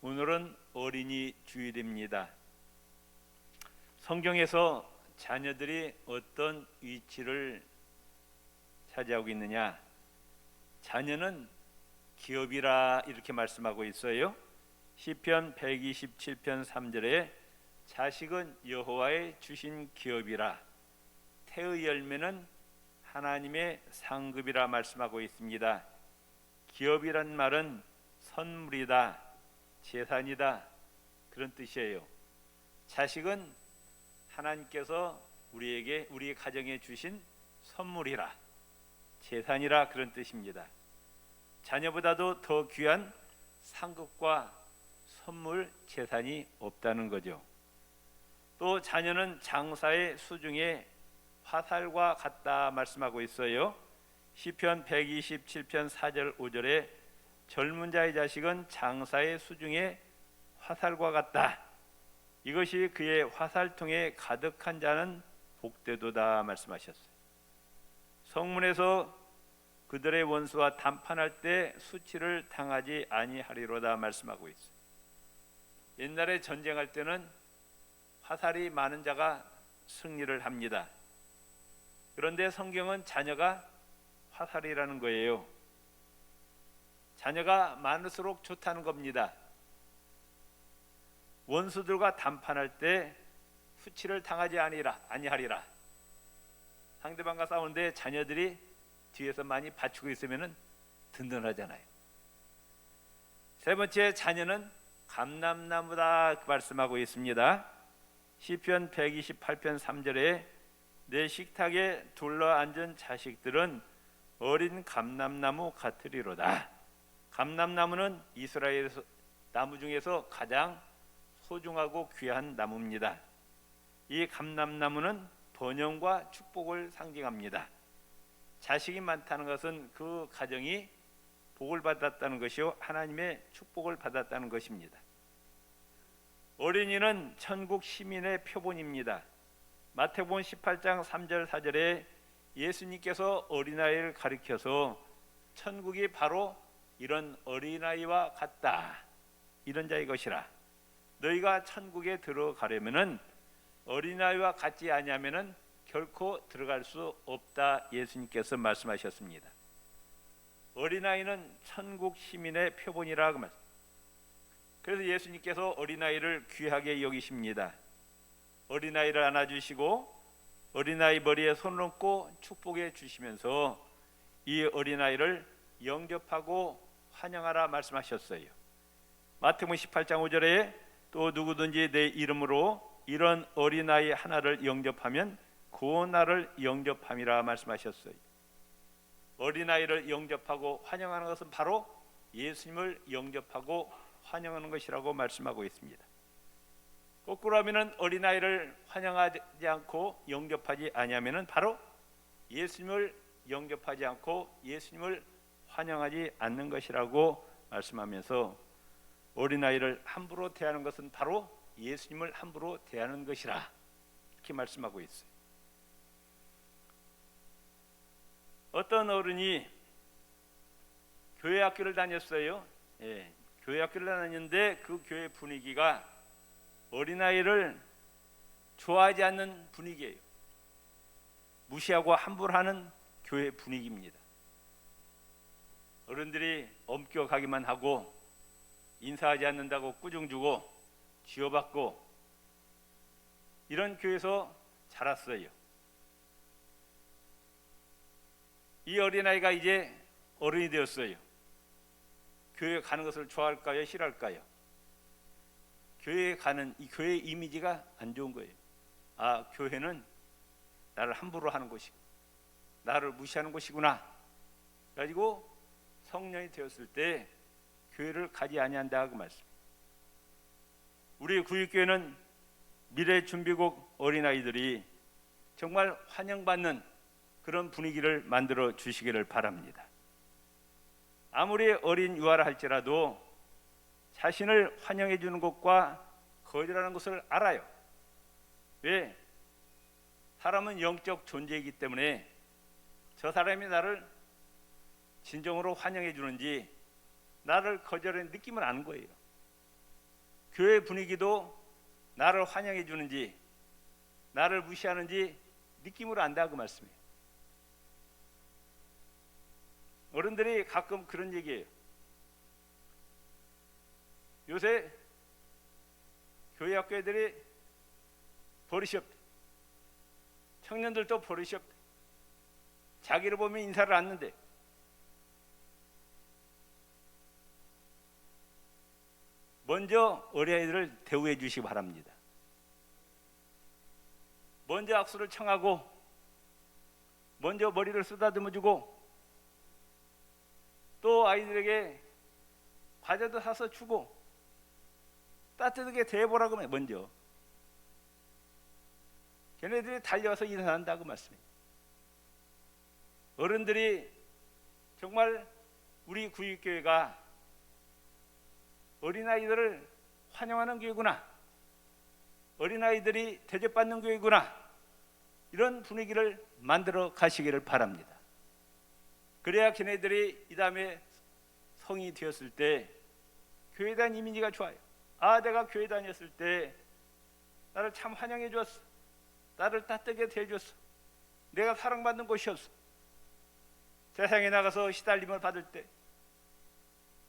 오늘은 어린이 주일입니다. 성경에서 자녀들이 어떤 위치를 차지하고 있느냐? 자녀는 기업이라 이렇게 말씀하고 있어요. 시편 127편 3절에 자식은 여호와의 주신 기업이라, 태의 열매는 하나님의 상급이라 말씀하고 있습니다. 기업이란 말은 선물이다, 재산이다, 그런 뜻이에요. 자식은 하나님께서 우리 가정에 주신 선물이라, 재산이라, 그런 뜻입니다. 자녀보다도 더 귀한 상급과 선물, 재산이 없다는 거죠. 또 자녀는 장사의 수중에 화살과 같다 말씀하고 있어요. 시편 127편 4절 5절에 젊은 자의 자식은 장사의 수중에 화살과 같다. 이것이 그의 화살통에 가득한 자는 복되도다 말씀하셨어요. 성문에서 그들의 원수와 담판할 때 수치를 당하지 아니하리로다 말씀하고 있어요. 옛날에 전쟁할 때는 화살이 많은 자가 승리를 합니다. 그런데 성경은 자녀가 화살이라는 거예요. 자녀가 많을수록 좋다는 겁니다. 원수들과 담판할 때 수치를 당하지 아니하리라. 상대방과 싸우는데 자녀들이 뒤에서 많이 받치고 있으면 든든하잖아요. 세 번째, 자녀는 감람나무다 말씀하고 있습니다. 시편 128편 3절에 내 식탁에 둘러앉은 자식들은 어린 감람나무 같으리로다. 감람나무는 이스라엘 나무 중에서 가장 소중하고 귀한 나무입니다. 이 감람나무는 번영과 축복을 상징합니다. 자식이 많다는 것은 그 가정이 복을 받았다는 것이요, 하나님의 축복을 받았다는 것입니다. 어린이는 천국 시민의 표본입니다. 마태복음 18장 3절 4절에 예수님께서 어린아이를 가리켜서 천국이 바로 이런 어린아이와 같다, 이런 자의 것이라. 너희가 천국에 들어가려면은 어린아이와 같지 아니하면은 결코 들어갈 수 없다, 예수님께서 말씀하셨습니다. 어린아이는 천국 시민의 표본이라고 말씀. 그래서 예수님께서 어린아이를 귀하게 여기십니다. 어린아이를 안아주시고 어린아이 머리에 손을 얹고 축복해 주시면서 이 어린아이를 영접하고 환영하라 말씀하셨어요. 마태복음 18장 5절에 또 누구든지 내 이름으로 이런 어린아이 하나를 영접하면 그 나를 영접함이라 말씀하셨어요. 어린아이를 영접하고 환영하는 것은 바로 예수님을 영접하고 환영하는 것이라고 말씀하고 있습니다. 거꾸로 하면 어린아이를 환영하지 않고 영접하지 아니하면 바로 예수님을 영접하지 않고 예수님을 환영하지 않는 것이라고 말씀하면서 어린아이를 함부로 대하는 것은 바로 예수님을 함부로 대하는 것이라, 이렇게 말씀하고 있어요. 어떤 어른이 교회 학교를 다녔어요. 교회 학교를 다녔는데 그 교회 분위기가 어린아이를 좋아하지 않는 분위기예요. 무시하고 함부로 하는 교회 분위기입니다. 어른들이 엄격하기만 하고 인사하지 않는다고 꾸중 주고 쥐어받고 이런 교회에서 자랐어요. 이 어린아이가 이제 어른이 되었어요. 교회 가는 것을 좋아할까요, 싫어할까요? 교회에 가는 이 교회 이미지가 안 좋은 거예요. 아, 교회는 나를 함부로 하는 곳이고 나를 무시하는 곳이구나. 가지고 성년이 되었을 때 교회를 가지 아니한다 그 말씀. 우리 구육교회는 미래준비국 어린아이들이 정말 환영받는 그런 분위기를 만들어 주시기를 바랍니다. 아무리 어린 유아라 할지라도 자신을 환영해 주는 것과 거절하는 것을 알아요. 왜? 사람은 영적 존재이기 때문에 저 사람이 나를 진정으로 환영해 주는지 나를 거절하는 느낌을 아는 거예요. 교회 분위기도 나를 환영해 주는지 나를 무시하는지 느낌으로 안다 그 말씀이에요. 어른들이 가끔 그런 얘기해요. 요새 교회 학교 애들이 버릇이 없대. 청년들도 버릇이 없대. 자기를 보면 인사를 않는데. 먼저 어린아이들을 대우해 주시기 바랍니다. 먼저 악수를 청하고 먼저 머리를 쓰다듬어 주고 또 아이들에게 과자도 사서 주고 따뜻하게 대해보라고 해. 먼저 걔네들이 달려와서 일어난다고 말씀해요. 어른들이 정말 우리 구육교회가 어린아이들을 환영하는 교회구나, 어린아이들이 대접받는 교회구나, 이런 분위기를 만들어 가시기를 바랍니다. 그래야 걔네들이 이 다음에 성이 되었을 때 교회에 대한 이미지가 좋아요. 아, 내가 교회 다녔을 때 나를 참 환영해 주었어, 나를 따뜻하게 대해줬어, 내가 사랑받는 곳이었어. 세상에 나가서 시달림을 받을 때,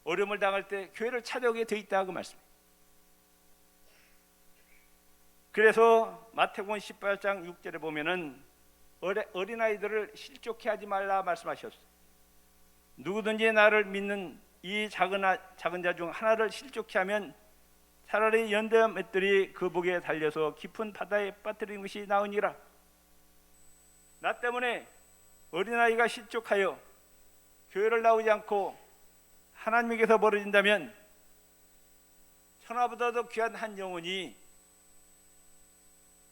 어려움을 당할 때 교회를 찾아오게 돼 있다고 말씀해요. 그래서 마태복음 18장 6절에 보면은 어린아이들을 실족해 하지 말라 말씀하셨어요. 누구든지 나를 믿는 이 작은 자 중 하나를 실족해 하면 차라리 연대 맷들이 그 목에 달려서 깊은 바다에 빠뜨리는 것이 나으니라. 나 때문에 어린아이가 실족하여 교회를 나오지 않고 하나님에게서 멀어진다면 천하보다도 귀한 한 영혼이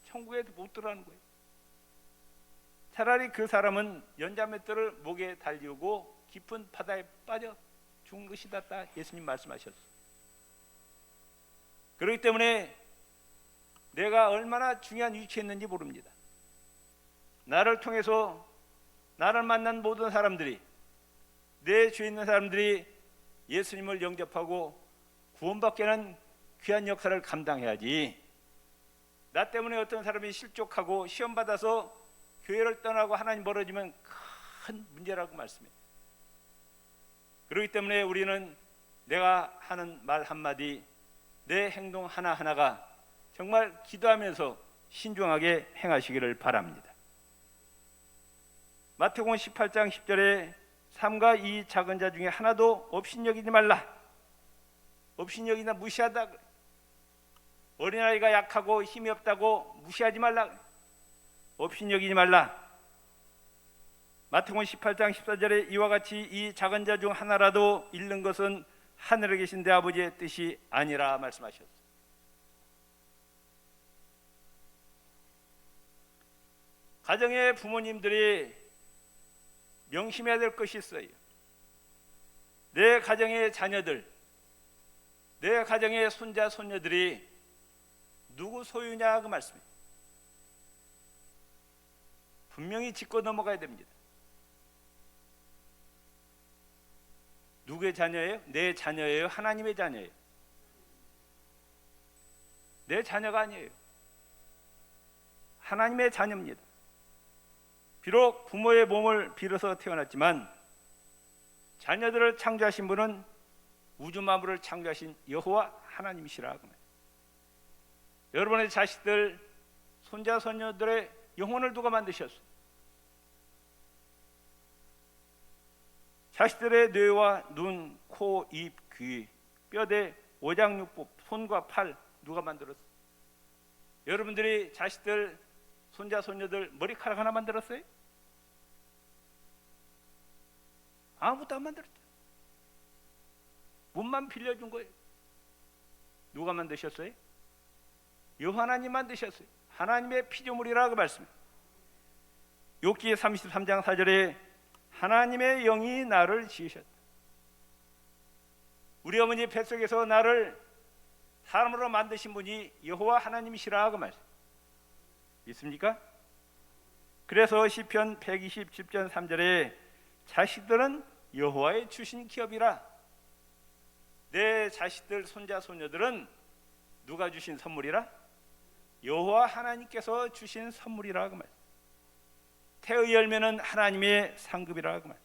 천국에 못 들어가는 거예요. 차라리 그 사람은 연자맷돌을 목에 달리고 깊은 바다에 빠져 죽은 것이다. 예수님 말씀하셨어요. 그렇기 때문에 내가 얼마나 중요한 위치에 있는지 모릅니다. 나를 통해서 나를 만난 모든 사람들이, 내 주위에 있는 사람들이 예수님을 영접하고 구원받게 하는 귀한 역사를 감당해야지, 나 때문에 어떤 사람이 실족하고 시험받아서 교회를 떠나고 하나님 멀어지면 큰 문제라고 말씀해요. 그렇기 때문에 우리는 내가 하는 말 한마디, 내 행동 하나하나가 정말 기도하면서 신중하게 행하시기를 바랍니다. 마태복음 18장 10절에 삼가 이 작은 자 중에 하나도 업신여기지 말라. 업신여기나 무시하다. 어린아이가 약하고 힘이 없다고 무시하지 말라. 업신여기지 말라. 마태복음 18장 14절에 이와 같이 이 작은 자 중 하나라도 잃는 것은 하늘에 계신 내 아버지의 뜻이 아니라 말씀하셨어요. 가정의 부모님들이 명심해야 될 것이 있어요. 내 가정의 자녀들, 내 가정의 손자 손녀들이 누구 소유냐 그 말씀이에요. 분명히 짚고 넘어가야 됩니다. 누구의 자녀예요? 내 자녀예요? 하나님의 자녀예요? 내 자녀가 아니에요. 하나님의 자녀입니다. 비록 부모의 몸을 빌어서 태어났지만 자녀들을 창조하신 분은 우주 만물을 창조하신 여호와 하나님이시라. 여러분의 자식들, 손자 손녀들의 영혼을 누가 만드셨어요? 자식들의 뇌와 눈, 코, 입, 귀, 뼈대, 오장육부, 손과 팔 누가 만들었어요? 여러분들이 자식들, 손자 손녀들 머리카락 하나 만들었어요? 아무것도 안 만들었죠. 몸만 빌려준 거예요. 누가 만드셨어요? 여호와 하나님 만드셨어요. 하나님의 피조물이라고 말씀해요. 욥기 33장 4절에 하나님의 영이 나를 지으셨다. 우리 어머니 뱃속에서 나를 사람으로 만드신 분이 여호와 하나님이시라고 말씀. 있습니까? 그래서 시편 127편 3절에 자식들은 여호와의 주신 기업이라. 내 자식들, 손자, 손녀들은 누가 주신 선물이라? 여호와 하나님께서 주신 선물이라 그 말. 태의 열매는 하나님의 상급이라 그 말.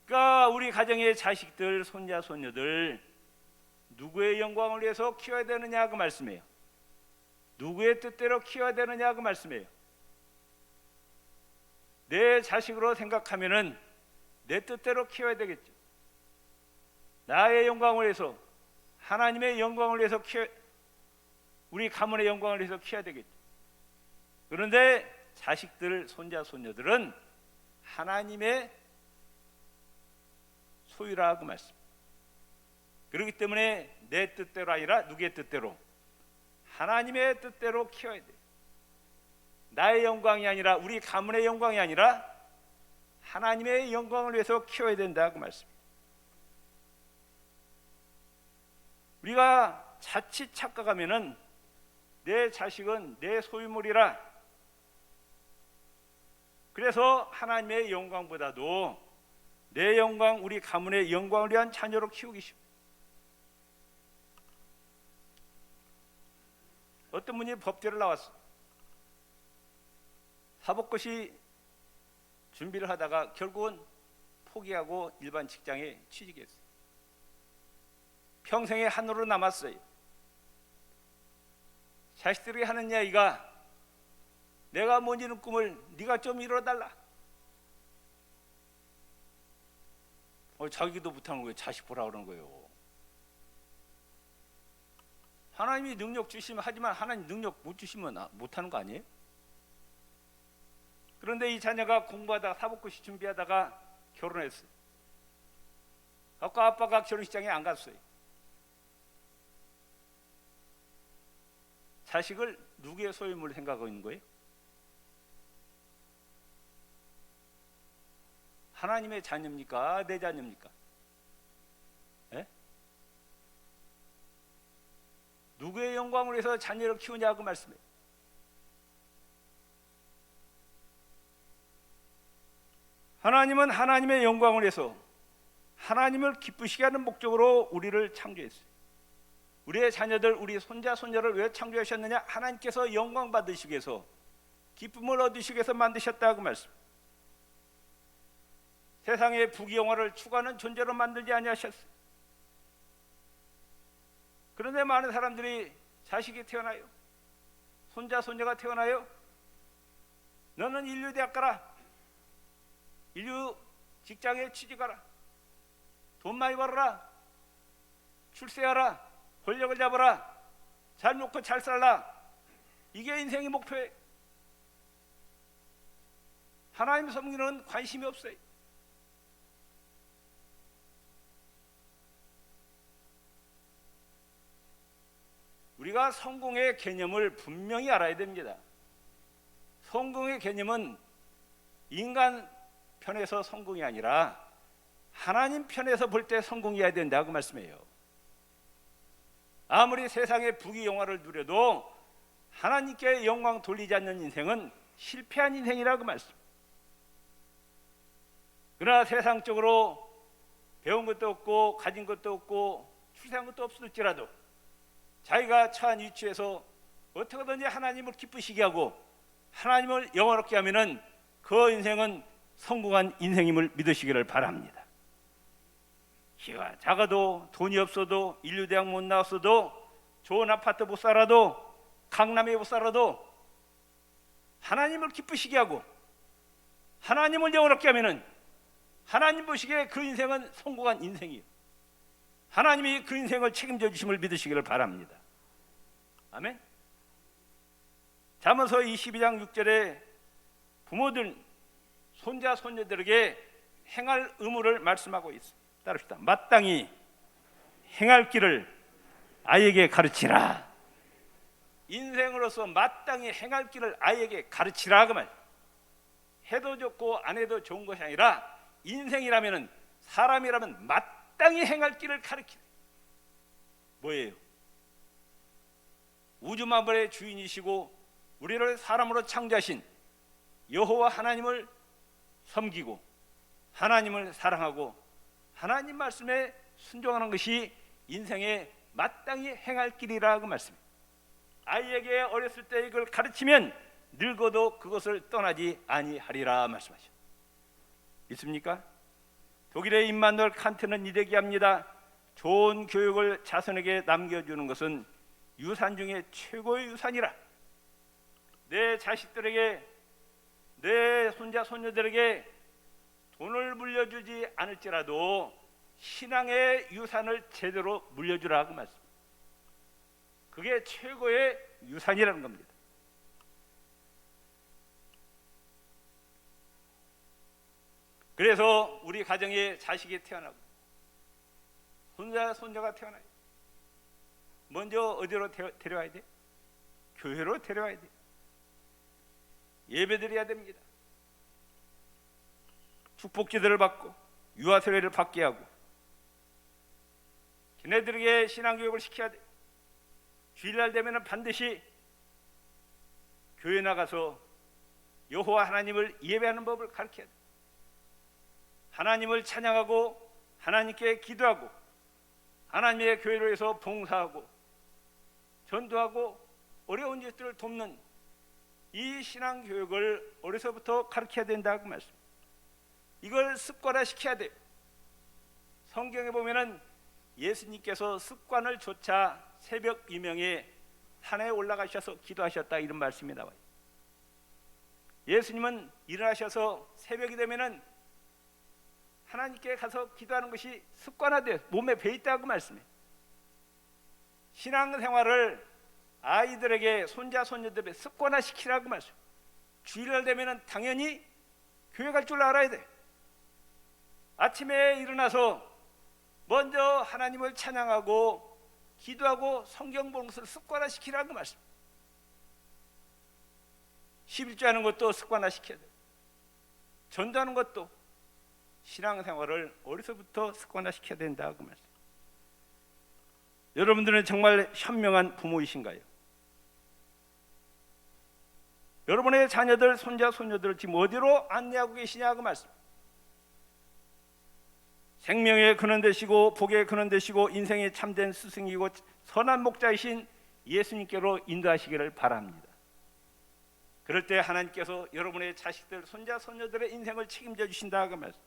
그러니까 우리 가정의 자식들, 손자, 손녀들 누구의 영광을 위해서 키워야 되느냐 그 말씀이에요. 누구의 뜻대로 키워야 되느냐 그 말씀이에요. 내 자식으로 생각하면은 내 뜻대로 키워야 되겠죠. 나의 영광을 위해서, 하나님의 영광을 위해서 우리 가문의 영광을 위해서 키워야 되겠죠. 그런데 자식들, 손자, 손녀들은 하나님의 소유라 그 말씀. 그렇기 때문에 내 뜻대로 아니라 누구의 뜻대로? 하나님의 뜻대로 키워야 돼. 나의 영광이 아니라, 우리 가문의 영광이 아니라 하나님의 영광을 위해서 키워야 된다 그 말씀. 우리가 자칫 착각하면은 내 자식은 내 소유물이라, 그래서 하나님의 영광보다도 내 영광, 우리 가문의 영광을 위한 자녀로 키우기 쉽습니다. 어떤 분이 법대를 나왔어. 사법고시 준비를 하다가 결국은 포기하고 일반 직장에 취직했어요. 평생의 한으로 남았어요. 자식들이 하는 이야기가, 내가 못 이룬 꿈을 네가 좀 이뤄달라. 자기도 못하는 거예요. 자식 보라 그러는 거예요. 하나님이 능력 주시면 하지만 하나님 능력 못 주시면 못하는 거 아니에요? 그런데 이 자녀가 공부하다가 사법고시 준비하다가 결혼했어요. 아까 아빠가 결혼식장에 안 갔어요. 자식을 누구의 소유물로 생각하고 있는 거예요? 하나님의 자녀입니까? 내 자녀입니까? 에? 누구의 영광을 위해서 자녀를 키우냐고 말씀해요. 하나님은 하나님의 영광을 위해서 하나님을 기쁘시게 하는 목적으로 우리를 창조했어요. 우리의 자녀들, 우리 손자, 손녀를 왜 창조하셨느냐? 하나님께서 영광 받으시기 위해서, 기쁨을 얻으시기 위해서 만드셨다고 말씀. 세상의 부귀영화를 추구하는 존재로 만들지 아니하셨어요. 그런데 많은 사람들이 자식이 태어나요. 손자, 손녀가 태어나요. 너는 인류대학 가라. 인류 직장에 취직하라. 돈 많이 벌어라. 출세하라. 권력을 잡아라. 잘 먹고 잘 살라. 이게 인생의 목표예요. 하나님 섬기는 관심이 없어요. 우리가 성공의 개념을 분명히 알아야 됩니다. 성공의 개념은 인간 편에서 성공이 아니라 하나님 편에서 볼 때 성공해야 된다고 말씀해요. 아무리 세상의 부귀영화를 누려도 하나님께 영광 돌리지 않는 인생은 실패한 인생이라고 말씀. 그러나 세상적으로 배운 것도 없고 가진 것도 없고 출세한 것도 없을지라도 자기가 처한 위치에서 어떻게든지 하나님을 기쁘시게 하고 하나님을 영화롭게 하면은 그 인생은 성공한 인생임을 믿으시기를 바랍니다. 키가 작아도 돈이 없어도 인류대학 못 나왔어도 좋은 아파트 못 살아도 강남에 못 살아도 하나님을 기쁘시게 하고 하나님을 영화롭게 하면은 하나님 보시기에 그 인생은 성공한 인생이에요. 하나님이 그 인생을 책임져 주심을 믿으시기를 바랍니다. 아멘. 잠언서 22장 6절에 부모들 손자 손녀들에게 행할 의무를 말씀하고 있습니다. 따릅시다. 마땅히 행할 길을 아이에게 가르치라. 인생으로서 마땅히 행할 길을 아이에게 가르치라 그 말. 해도 좋고 안 해도 좋은 것이 아니라 인생이라면은, 사람이라면 마땅히 행할 길을 가르치라. 뭐예요? 우주 만물의 주인이시고 우리를 사람으로 창조하신 여호와 하나님을 섬기고 하나님을 사랑하고 하나님 말씀에 순종하는 것이 인생에 마땅히 행할 길이라 그 말씀입니다. 아이에게 어렸을 때 이걸 가르치면 늙어도 그것을 떠나지 아니하리라 말씀하셨습니다. 믿습니까? 독일의 임마누엘 칸트는 이렇게 합니다. 좋은 교육을 자손에게 남겨주는 것은 유산 중에 최고의 유산이라. 내 자식들에게, 내 손자 손녀들에게 돈을 물려주지 않을지라도 신앙의 유산을 제대로 물려주라 그 말씀. 그게 최고의 유산이라는 겁니다. 그래서 우리 가정에 자식이 태어나고 손자 손녀가 태어나요. 먼저 어디로 데려와야 돼? 교회로 데려와야 돼. 예배드려야 됩니다. 축복기도를 받고 유아세례를 받게 하고 걔네들에게 신앙교육을 시켜야 돼. 주일날 되면 반드시 교회 나가서 여호와 하나님을 예배하는 법을 가르쳐야 돼. 하나님을 찬양하고 하나님께 기도하고 하나님의 교회로 해서 봉사하고 전도하고 어려운 이들을 돕는 이 신앙교육을 어려서부터 가르쳐야 된다고 말씀. 이걸 습관화시켜야 돼요. 성경에 보면은 예수님께서 습관을 조차 새벽 이명에 산에 올라가셔서 기도하셨다 이런 말씀이 나와요. 예수님은 일어나셔서 새벽이 되면은 하나님께 가서 기도하는 것이 습관화돼요. 몸에 배있다고 말씀해요. 신앙생활을 아이들에게 손자 손녀들에게 습관화시키라고 말씀. 주일날 되면은 당연히 교회 갈 줄 알아야 돼. 아침에 일어나서 먼저 하나님을 찬양하고 기도하고 성경 보는 것을 습관화시키라고 말씀. 11조 하는 것도 습관화시켜야 돼. 전도하는 것도 신앙생활을 어려서부터 습관화시켜야 된다고 말씀. 여러분들은 정말 현명한 부모이신가요? 여러분의 자녀들, 손자, 손녀들을 지금 어디로 안내하고 계시냐고 말씀. 생명의 근원 되시고 복의 근원 되시고 인생의 참된 스승이고 선한 목자이신 예수님께로 인도하시기를 바랍니다. 그럴 때 하나님께서 여러분의 자식들, 손자, 손녀들의 인생을 책임져 주신다고 말씀.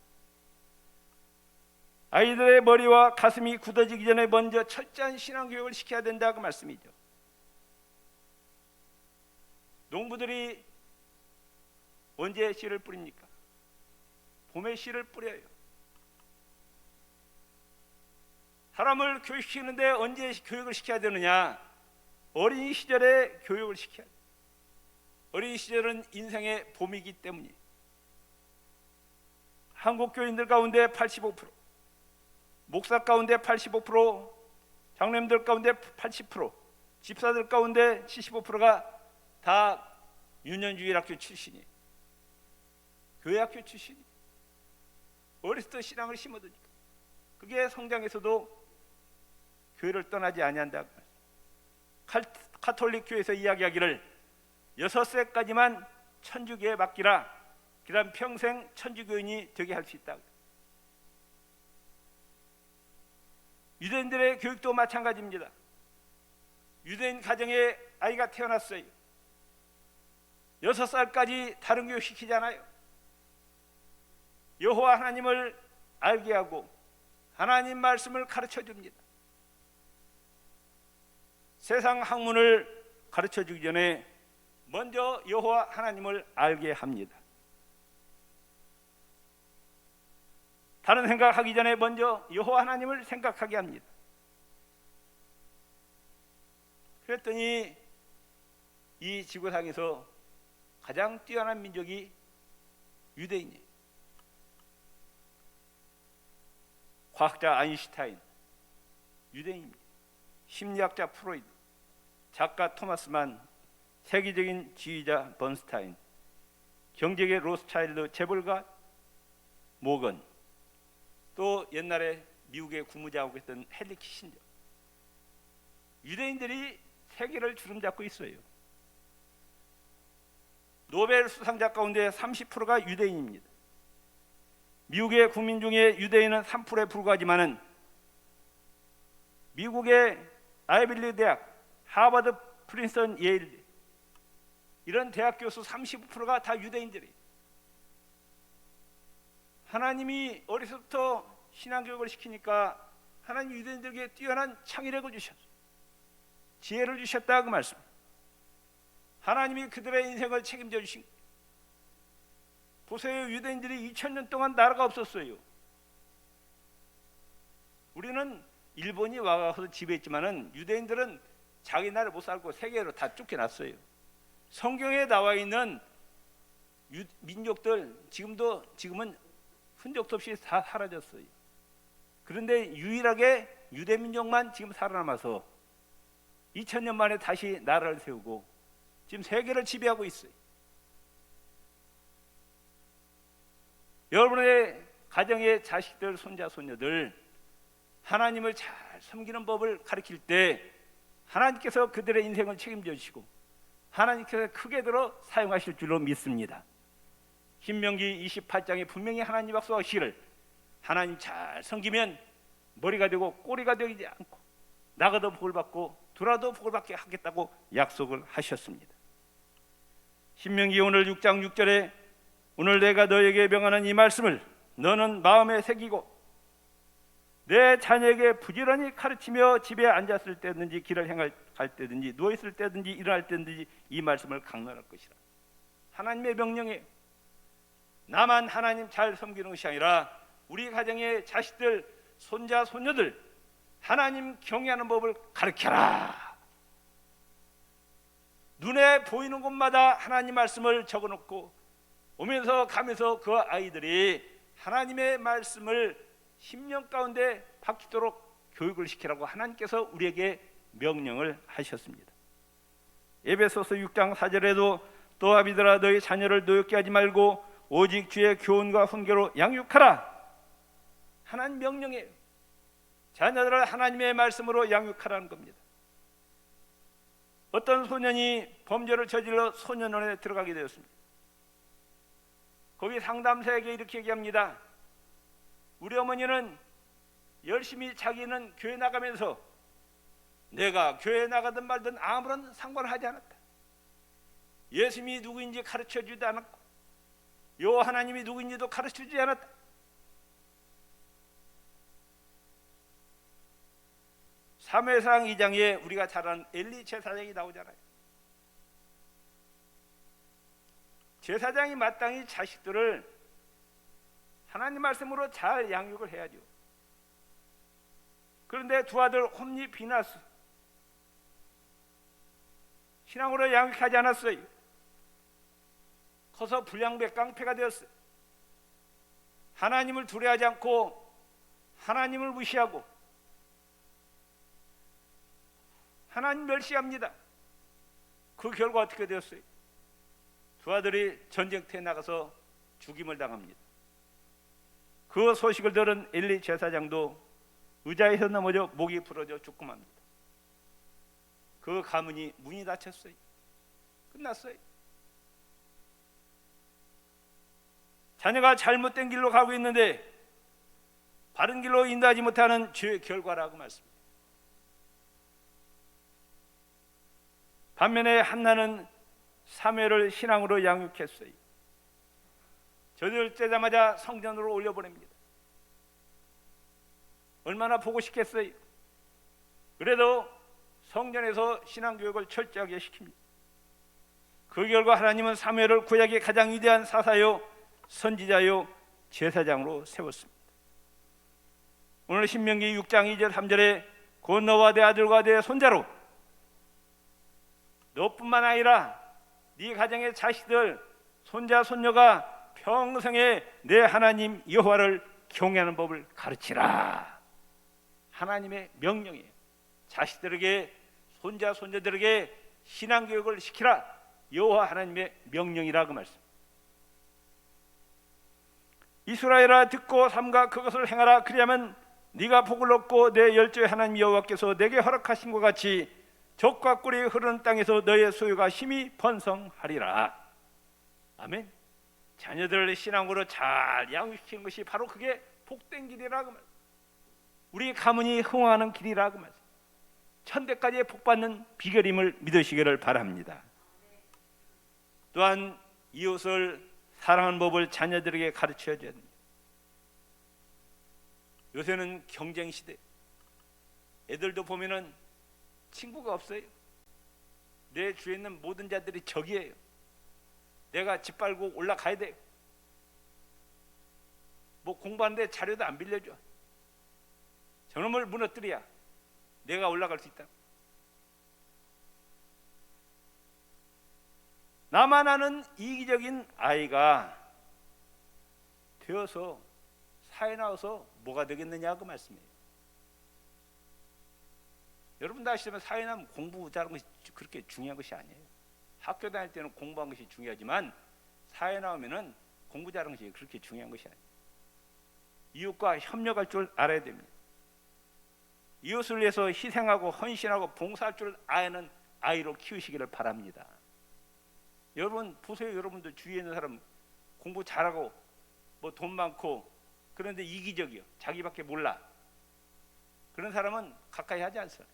아이들의 머리와 가슴이 굳어지기 전에 먼저 철저한 신앙교육을 시켜야 된다고 말씀이죠. 농부들이 언제 씨를 뿌립니까? 봄에 씨를 뿌려요. 사람을 교육시키는데 언제 교육을 시켜야 되느냐? 어린이 시절에 교육을 시켜야 돼요. 어린이 시절은 인생의 봄이기 때문이에요. 한국 교인들 가운데 85%, 목사 가운데 85%, 장로님들 가운데 80%, 집사들 가운데 75%가 다 유년주일학교 출신이에요. 교회학교 출신이에요. 어렸을 때 신앙을 심어두니까 그게 성장에서도 교회를 떠나지 아니한다. 카톨릭 교회에서 이야기하기를 6세까지만 천주교에 맡기라. 그다음 평생 천주교인이 되게 할 수 있다. 유대인들의 교육도 마찬가지입니다. 유대인 가정에 아이가 태어났어요. 6살까지 다른 교육 시키잖아요. 여호와 하나님을 알게 하고 하나님 말씀을 가르쳐 줍니다. 세상 학문을 가르쳐 주기 전에 먼저 여호와 하나님을 알게 합니다. 다른 생각하기 전에 먼저 여호와 하나님을 생각하게 합니다. 그랬더니 이 지구상에서 가장 뛰어난 민족이 유대인이에요. 과학자 아인슈타인 유대인입니다. 심리학자 프로이드, 작가 토마스 만, 세계적인 지휘자 번스타인, 경제계 로스차일드 재벌가 모건, 또 옛날에 미국의 국무장하고 했던 헨리 키신저. 유대인들이 세계를 주름잡고 있어요. 노벨 수상자 가운데 30%가 유대인입니다. 미국의 국민 중에 유대인은 3%에 불과하지만은 미국의 아이비리 대학, 하버드, 프린스턴, 예일 이런 대학 교수 35%가 다 유대인들이에요. 하나님이 어려서부터 신앙교육을 시키니까 하나님 유대인들에게 뛰어난 창의력을 주셨어요. 지혜를 주셨다 그 말씀. 하나님이 그들의 인생을 책임져 주신 거예요. 보세요. 유대인들이 2000년 동안 나라가 없었어요. 우리는 일본이 와서 지배했지만은 유대인들은 자기 나라를 못 살고 세계로 다 쫓겨났어요. 성경에 나와 있는 민족들 지금은 흔적도 없이 다 사라졌어요. 그런데 유일하게 유대 민족만 지금 살아남아서 2000년 만에 다시 나라를 세우고 지금 세계를 지배하고 있어요. 여러분의 가정의 자식들, 손자, 손녀들 하나님을 잘 섬기는 법을 가르칠 때 하나님께서 그들의 인생을 책임져 주시고 하나님께서 크게 들어 사용하실 줄로 믿습니다. 신명기 28장에 분명히 하나님 약속하시기를 하나님 잘 섬기면 머리가 되고 꼬리가 되지 않고 나가도 복을 받고 돌아도 복을 받게 하겠다고 약속을 하셨습니다. 신명기 오늘 6장 6절에 오늘 내가 너에게 명하는 이 말씀을 너는 마음에 새기고 내 자녀에게 부지런히 가르치며 집에 앉았을 때든지 길을 행할 때든지 누워있을 때든지 일어날 때든지 이 말씀을 강론할 것이라. 하나님의 명령에 나만 하나님 잘 섬기는 것이 아니라 우리 가정의 자식들, 손자, 손녀들 하나님 경외하는 법을 가르쳐라. 눈에 보이는 곳마다 하나님 말씀을 적어놓고 오면서 가면서 그 아이들이 하나님의 말씀을 10년 가운데 바뀌도록 교육을 시키라고 하나님께서 우리에게 명령을 하셨습니다. 에베소서 6장 4절에도 또 아비들아 너희 자녀를 노엽게 하지 말고 오직 주의 교훈과 훈계로 양육하라. 하나님 명령이에요. 자녀들을 하나님의 말씀으로 양육하라는 겁니다. 어떤 소년이 범죄를 저질러 소년원에 들어가게 되었습니다. 거기 상담사에게 이렇게 얘기합니다. 우리 어머니는 열심히 자기는 교회 나가면서 내가 교회 나가든 말든 아무런 상관을 하지 않았다. 예수님이 누구인지 가르쳐주지도 않았고 요 하나님이 누구인지도 가르쳐주지 않았다. 사무엘상 2장에 우리가 잘 아는 엘리 제사장이 나오잖아요. 제사장이 마땅히 자식들을 하나님 말씀으로 잘 양육을 해야죠. 그런데 두 아들 홈리, 비나스 신앙으로 양육하지 않았어요. 커서 불량배 깡패가 되었어요. 하나님을 두려워하지 않고 하나님을 무시하고 하나님 멸시합니다. 그 결과 어떻게 되었어요? 두 아들이 전쟁터에 나가서 죽임을 당합니다. 그 소식을 들은 엘리 제사장도 의자에서 넘어져 목이 부러져 죽고 맙니다. 그 가문이 문이 닫혔어요. 끝났어요. 자녀가 잘못된 길로 가고 있는데 바른 길로 인도하지 못하는 죄의 결과라고 말씀합니다. 반면에 한나는 사무엘을 신앙으로 양육했어요. 저들째자마자 성전으로 올려보냅니다. 얼마나 보고 싶겠어요. 그래도 성전에서 신앙교육을 철저하게 시킵니다. 그 결과 하나님은 사무엘을 구약의 가장 위대한 사사요 선지자요 제사장으로 세웠습니다. 오늘 신명기 6장 2절 3절에 곧 너와 내 아들과 내 손자로 너뿐만 아니라 네 가정의 자식들 손자 손녀가 평생에 내 하나님 여호와를 경외하는 법을 가르치라. 하나님의 명령이에요. 자식들에게 손자 손녀들에게 신앙교육을 시키라. 여호와 하나님의 명령이라 그 말씀. 이스라엘아 듣고 삼가 그것을 행하라. 그리하면 네가 복을 얻고 내 열조의 하나님 여호와께서 내게 허락하신 것 같이 적과 꿀이 흐르는 땅에서 너의 소유가 힘이 번성하리라. 아멘. 자녀들을 신앙으로 잘 양육시키는 것이 바로 그게 복된 길이라고 말. 우리 가문이 흥황하는 길이라고 말. 천대까지 복받는 비결임을 믿으시기를 바랍니다. 또한 이웃을 사랑하는 법을 자녀들에게 가르쳐야 됩니다. 요새는 경쟁 시대, 애들도 보면은 친구가 없어요. 내 주위에 있는 모든 자들이 적이에요. 내가 짓밟고 올라가야 돼요. 뭐 공부하는데 자료도 안 빌려줘. 저놈을 무너뜨려야 내가 올라갈 수 있다. 나만 아는 이기적인 아이가 되어서 사회 나와서 뭐가 되겠느냐 그 말씀이에요. 여러분도 아시지만 사회 나면 공부 잘하는 것이 그렇게 중요한 것이 아니에요. 학교 다닐 때는 공부한 것이 중요하지만 사회 나오면은 공부 잘하는 것이 그렇게 중요한 것이 아니에요. 이웃과 협력할 줄 알아야 됩니다. 이웃을 위해서 희생하고 헌신하고 봉사할 줄 아는 아이로 키우시기를 바랍니다. 여러분 보세요. 여러분들 주위에 있는 사람 공부 잘하고 뭐 돈 많고 그런데 이기적이요. 자기밖에 몰라. 그런 사람은 가까이 하지 않습니다.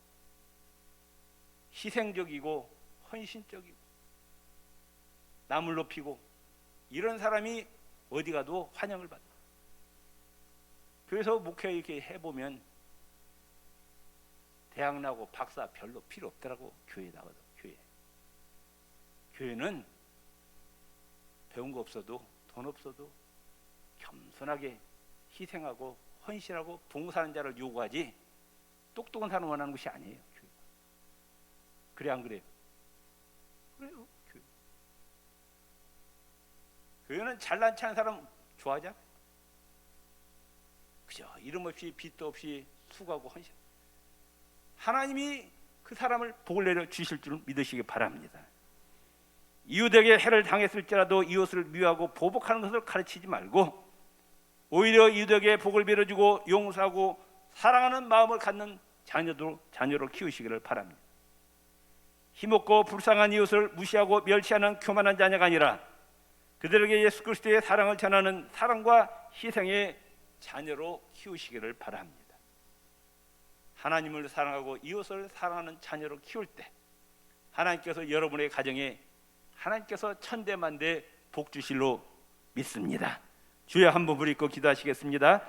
희생적이고 헌신적이고 남을 높이고 이런 사람이 어디 가도 환영을 받아요. 그래서 목회 이렇게 해보면 대학 나고 박사 별로 필요 없더라고. 교회 나가도. 교회는 배운 거 없어도 돈 없어도 겸손하게 희생하고 헌신하고 봉사하는 자를 요구하지 똑똑한 사람 원하는 것이 아니에요. 교회가. 그래 안 그래요? 그래요. 교회는 잘난 체한 사람 좋아하지 않아요? 그죠? 이름 없이 빚도 없이 수고하고 헌신. 하나님이 그 사람을 복을 내려 주실 줄 믿으시기 바랍니다. 이웃에게 해를 당했을지라도 이웃을 미워하고 보복하는 것을 가르치지 말고 오히려 이웃에게 복을 빌어주고 용서하고 사랑하는 마음을 갖는 자녀로 키우시기를 바랍니다. 힘없고 불쌍한 이웃을 무시하고 멸시하는 교만한 자녀가 아니라 그들에게 예수 그리스도의 사랑을 전하는 사랑과 희생의 자녀로 키우시기를 바랍니다. 하나님을 사랑하고 이웃을 사랑하는 자녀로 키울 때 하나님께서 여러분의 가정에 하나님께서 천대만대 복 주실로 믿습니다. 주여 한번 부르짖고 기도하시겠습니다.